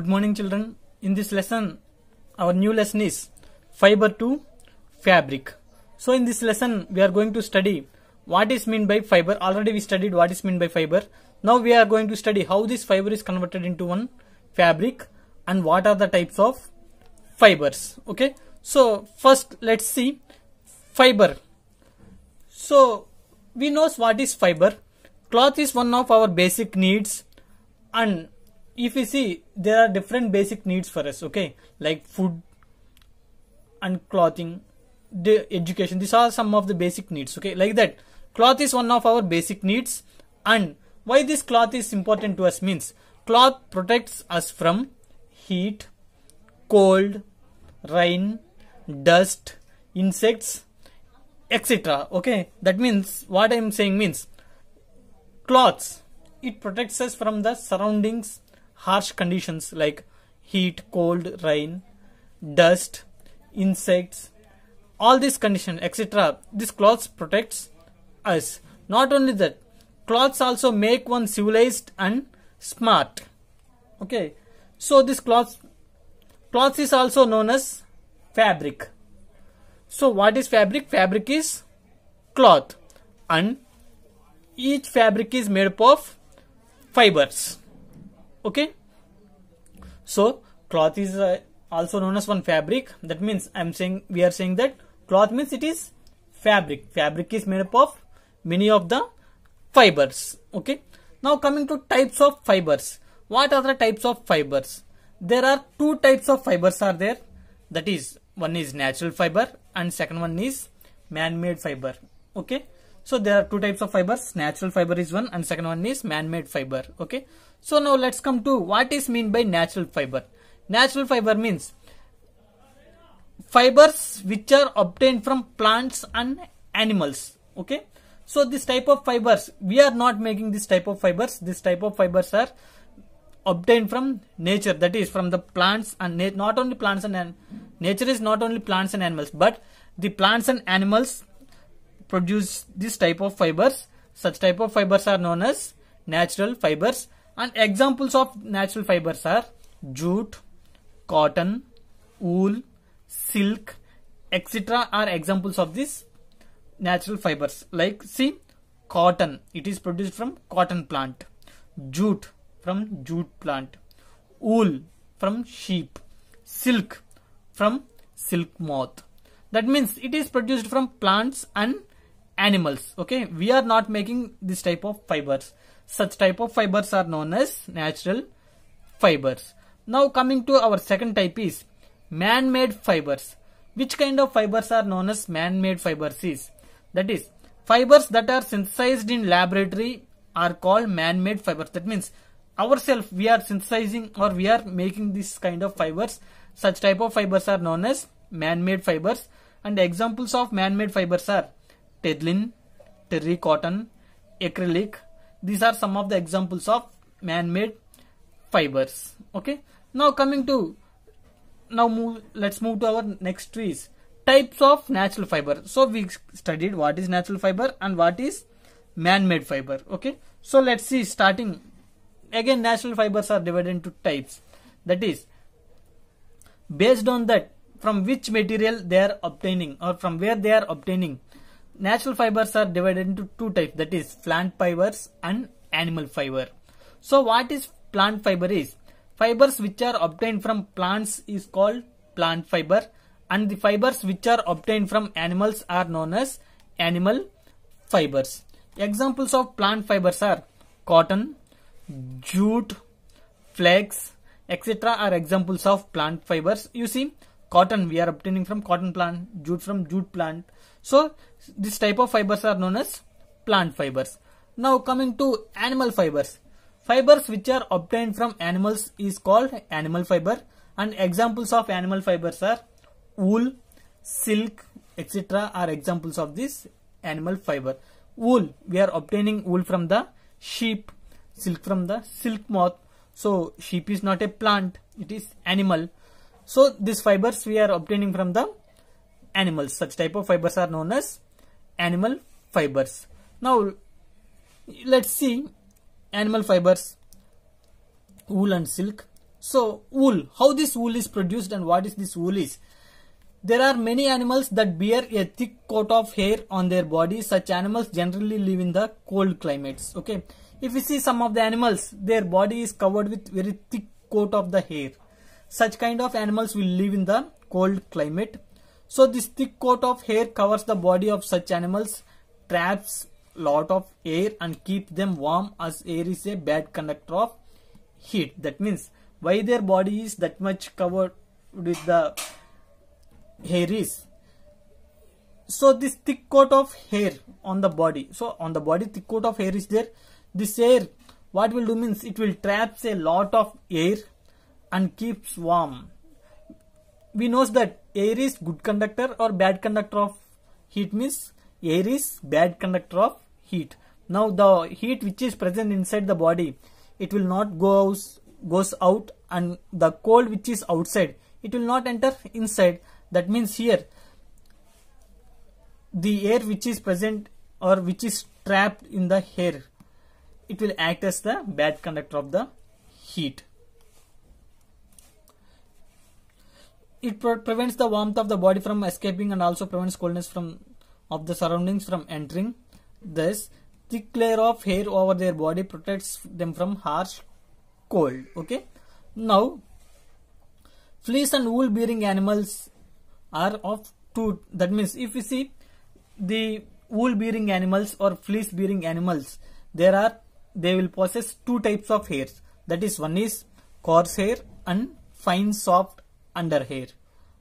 Good morning, children. In this lesson, our new lesson is fiber to fabric. So in this lesson, we are going to study what is meant by fiber. Already we studied what is meant by fiber. Now we are going to study how this fiber is converted into one fabric and what are the types of fibers. Okay. So first let's see fiber. So we know what is fiber. Cloth is one of our basic needs, and if we see, there are different basic needs for us, okay, like food and clothing, the education. These are some of the basic needs, okay, like that. Cloth is one of our basic needs, and why this cloth is important to us means cloth protects us from heat, cold, rain, dust, insects, etc. Okay, that means what I am saying means cloths, it protects us from the surroundings, harsh conditions like heat, cold, rain, dust, insects, all these conditions, etc. This clothes protects us. Not only that, clothes also make one civilized and smart. Okay, so this cloth is also known as fabric. So what is fabric? Fabric is cloth, and each fabric is made up of fibers. Okay, so cloth is also known as one fabric. That means we are saying that cloth means it is fabric. Fabric is made up of many of the fibers. Okay, now coming to types of fibers. What are the types of fibers? There are two types of fibers are there. That is, one is natural fiber and second one is man-made fiber. Okay, so there are two types of fibers. Natural fiber is one and second one is man-made fiber. Okay, so now let's come to what is meant by natural fiber. Natural fiber means fibers which are obtained from plants and animals. Okay, so this type of fibers, we are not making this type of fibers. This type of fibers are obtained from nature, that is from the plants and not only plants and nature is not only plants and animals, but the plants and animals produce this type of fibers. Such type of fibers are known as natural fibers, and examples of natural fibers are jute, cotton, wool, silk, etc. are examples of these natural fibers. Like see, cotton, it is produced from cotton plant, jute from jute plant, wool from sheep, silk from silk moth. That means it is produced from plants and animals. Okay, we are not making this type of fibers. Such type of fibers are known as natural fibers. Now coming to our second type is man-made fibers. Which kind of fibers are known as man-made fibers is, that is, fibers that are synthesized in laboratory are called man-made fibers. That means ourselves we are synthesizing or we are making this kind of fibers. Such type of fibers are known as man-made fibers, and examples of man-made fibers are Tedlin, terry cotton, acrylic. These are some of the examples of man-made fibers. Okay, now coming to let's move to our next tree is types of natural fiber. So we studied what is natural fiber and what is man-made fiber. Okay, so let's see, starting again, natural fibers are divided into types. That is, based on that from which material they are obtaining or from where they are obtaining, natural fibers are divided into two types, that is plant fibers and animal fiber. So what is plant fiber is, fibers which are obtained from plants is called plant fiber, and the fibers which are obtained from animals are known as animal fibers. Examples of plant fibers are cotton, jute, flax, etc. are examples of plant fibers. You see, cotton we are obtaining from cotton plant, jute from jute plant. So this type of fibers are known as plant fibers. Now coming to animal fibers. Fibers which are obtained from animals is called animal fiber, and examples of animal fibers are wool, silk, etc. are examples of this animal fiber. Wool, we are obtaining wool from the sheep, silk from the silk moth. So sheep is not a plant, it is animal. So these fibers we are obtaining from the animals. Such type of fibers are known as animal fibers. Now let's see animal fibers, wool and silk. So wool, how this wool is produced and what is this wool is? There are many animals that bear a thick coat of hair on their body. Such animals generally live in the cold climates. Okay, if you see some of the animals, their body is covered with very thick coat of the hair. Such kind of animals will live in the cold climate. So this thick coat of hair covers the body of such animals, traps lot of air and keeps them warm, as air is a bad conductor of heat. That means why their body is that much covered with the hair is, so this thick coat of hair on the body, so on the body thick coat of hair is there. This air, what will do means it will traps a lot of air and keeps warm. We know that air is good conductor or bad conductor of heat, means air is bad conductor of heat. Now the heat which is present inside the body, it will not goes out, and the cold which is outside, it will not enter inside. That means here the air which is present or which is trapped in the hair, it will act as the bad conductor of the heat. It prevents the warmth of the body from escaping and also prevents coldness of the surroundings from entering. Thus, thick layer of hair over their body protects them from harsh cold. Okay. Now, fleece and wool bearing animals are of two. That means if you see the wool bearing animals or fleece bearing animals, they will possess two types of hairs. That is, one is coarse hair and fine soft under hair.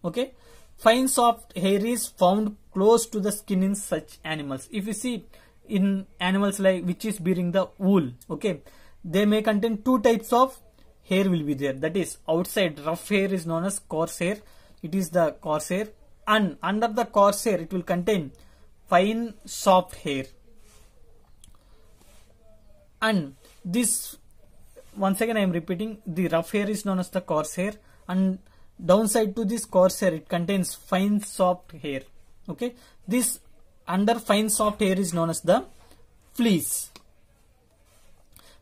Okay, fine soft hair is found close to the skin in such animals. If you see in animals like which is bearing the wool, okay, they may contain two types of hair will be there. That is, outside rough hair is known as coarse hair. It is the coarse hair, and under the coarse hair it will contain fine soft hair. And this, once again I am repeating, the rough hair is known as the coarse hair, and downside to this coarse hair it contains fine soft hair. Okay, this under fine soft hair is known as the fleece.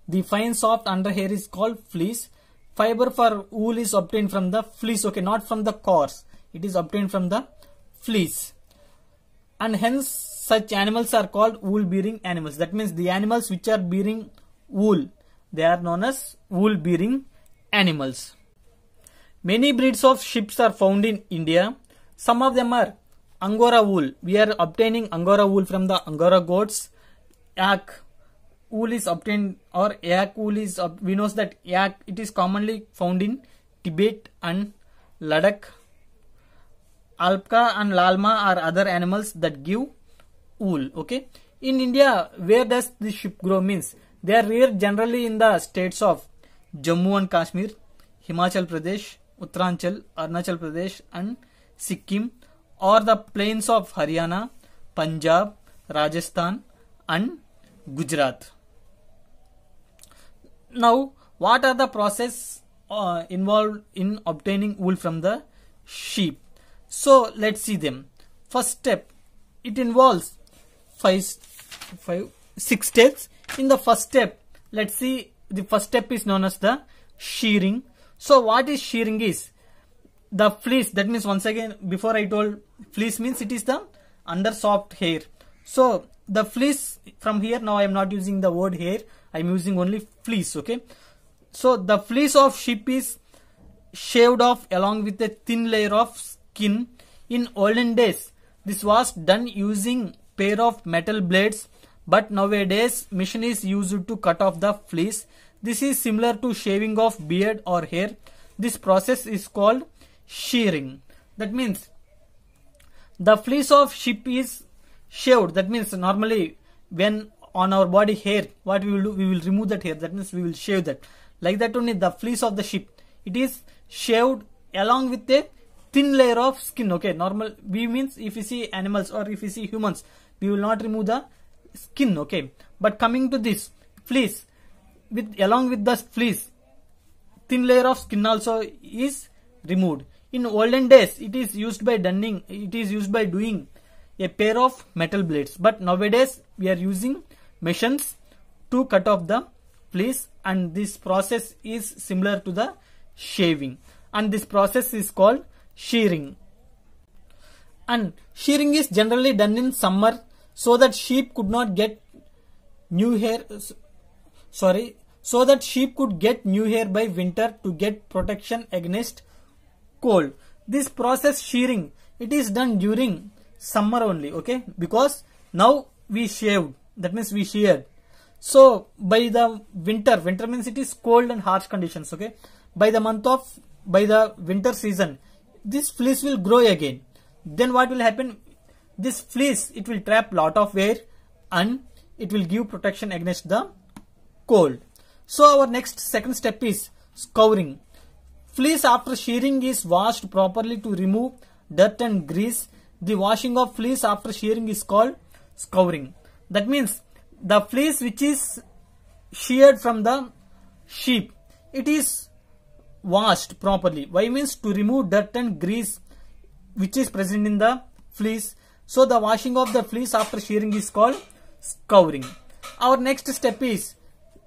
The fine soft under hair is called fleece. Fiber for wool is obtained from the fleece, okay, not from the coarse. It is obtained from the fleece, and hence such animals are called wool bearing animals. That means the animals which are bearing wool, they are known as wool bearing animals. Many breeds of sheep are found in India. Some of them are Angora wool. We are obtaining Angora wool from the Angora goats. Yak wool is obtained, or yak wool is, we know that yak, it is commonly found in Tibet and Ladakh. Alpaca and llama are other animals that give wool. Okay, in India, where does the sheep grow means they are reared generally in the states of Jammu and Kashmir, Himachal Pradesh, Uttaranchal, Arunachal Pradesh and Sikkim, or the plains of Haryana, Punjab, Rajasthan and Gujarat. Now, what are the process involved in obtaining wool from the sheep? So, let's see them. First step, it involves 6 steps. In the first step, let's see, the first step is known as the shearing. So, what is shearing is? The fleece, that means once again, before I told fleece means it is the under soft hair. So, the fleece from here, now I am not using the word hair, I am using only fleece, okay. So, the fleece of sheep is shaved off along with a thin layer of skin. In olden days, this was done using pair of metal blades, but nowadays machine is used to cut off the fleece. This is similar to shaving of beard or hair. This process is called shearing. That means the fleece of sheep is shaved. That means normally when on our body hair, what we will do, we will remove that hair. That means we will shave that. Like that only the fleece of the sheep, it is shaved along with a thin layer of skin. Okay, normal we means if you see animals or if you see humans, we will not remove the skin. Okay, but coming to this fleece, with along with the fleece, thin layer of skin also is removed. In olden days, it is used by dunning. It is used by doing a pair of metal blades. But nowadays, we are using machines to cut off the fleece, and this process is similar to the shaving, and this process is called shearing. And shearing is generally done in summer so that sheep could not get new hair. So that sheep could get new hair by winter to get protection against cold. This process shearing, it is done during summer only, okay? Because now we shaved, that means we sheared. So by the winter means it is cold and harsh conditions, okay? By the winter season, this fleece will grow again. Then what will happen? This fleece, it will trap lot of air and it will give protection against the cold. So our next second step is scouring. Fleece after shearing is washed properly to remove dirt and grease. The washing of fleece after shearing is called scouring. That means the fleece which is sheared from the sheep, it is washed properly. Why? Means to remove dirt and grease which is present in the fleece. So the washing of the fleece after shearing is called scouring. Our next step is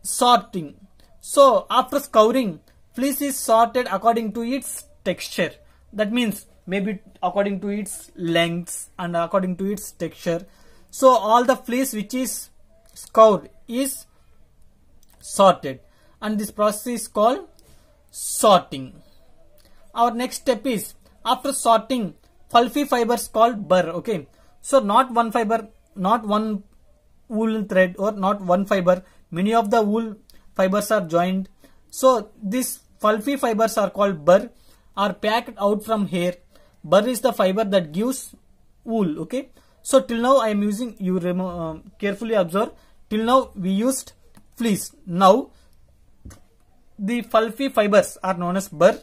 sorting. So after scouring, fleece is sorted according to its texture. That means maybe according to its length and according to its texture. So all the fleece which is scoured is sorted, and this process is called sorting. Our next step is after sorting, fluffy fibers called burr, okay? So not one fiber, not one wool thread or not one fiber, many of the wool fibers are joined. So these fluffy fibers are called burr, are packed out from hair. Burr is the fiber that gives wool, okay? So till now I am using, you carefully observe, till now we used fleece. Now the fluffy fibers are known as burr,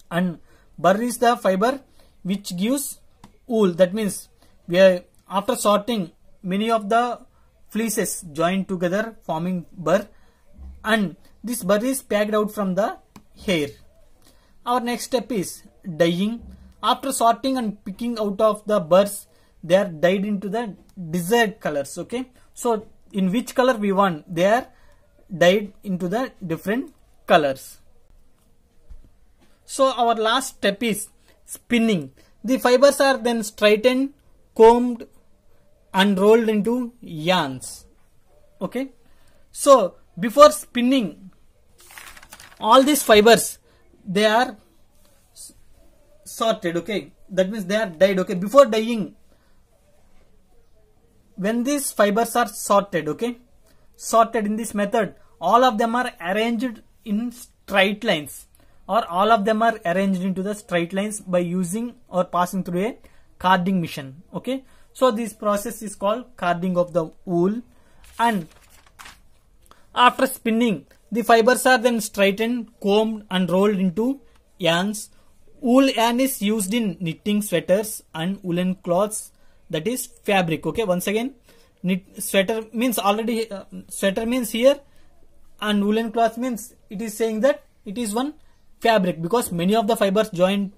and burr is the fiber which gives wool. That means we are, after sorting, many of the fleeces joined together forming burr, and this burr is packed out from the hair. Our next step is dyeing. After sorting and picking out of the burrs, they are dyed into the desired colors, okay? So in which color we want, they are dyed into the different colors. So our last step is spinning. The fibers are then straightened, combed and rolled into yarns, okay? So before spinning, all these fibers, they are sorted, okay? That means they are dyed, okay? Before dyeing, when these fibers are sorted, okay, sorted in this method, all of them are arranged in straight lines, or all of them are arranged into the straight lines by using or passing through a carding machine, okay? So this process is called carding of the wool. And after spinning, the fibers are then straightened, combed and rolled into yarns. Wool yarn is used in knitting sweaters and woolen cloths, that is fabric, okay? Once again, knit sweater means already sweater means here, and woolen cloth means it is saying that it is one fabric because many of the fibers joined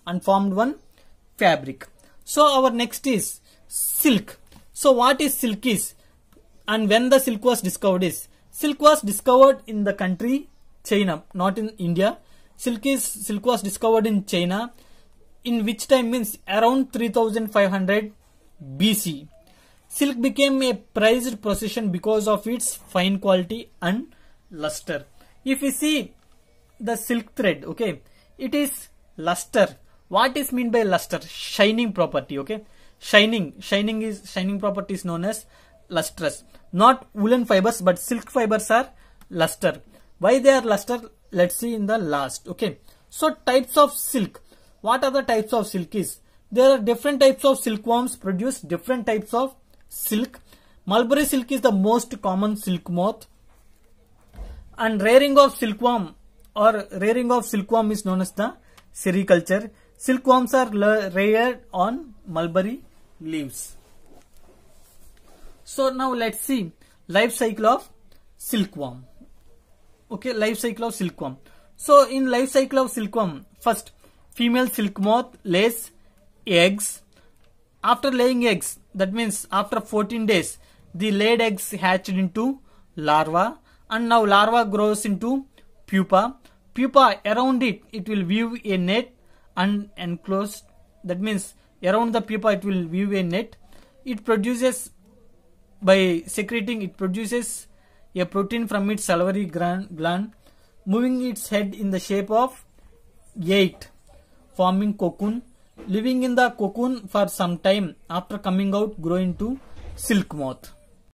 and formed one fabric. So our next is silk. So what is silk is, and when the silk was discovered is, silk was discovered in the country China, not in India. Silk was discovered in China, in which time means around 3500 BC. Silk became a prized possession because of its fine quality and luster. If we see the silk thread, okay, it is luster. What is meant by luster? Shining property, okay? Shining property is known as lustrous. Not woolen fibers, but silk fibers are luster. Why they are luster? Let's see in the last, okay? So types of silk. What are the types of silk is? There are different types of silkworms produce different types of silk. Mulberry silk is the most common silk moth. And rearing of silkworm is known as the sericulture. Silkworms are reared on mulberry leaves. So now let's see life cycle of silkworm. Okay, life cycle of silkworm. So in life cycle of silkworm, first female silk moth lays eggs. After laying eggs, that means after 14 days, the laid eggs hatched into larva, and now larva grows into pupa. pupa around it will weave a net and enclosed. That means around the pupa it will weave a net. It produces, by secreting, it produces a protein from its salivary gland, moving its head in the shape of 8, forming cocoon, living in the cocoon for some time. After coming out, grow into silk moth.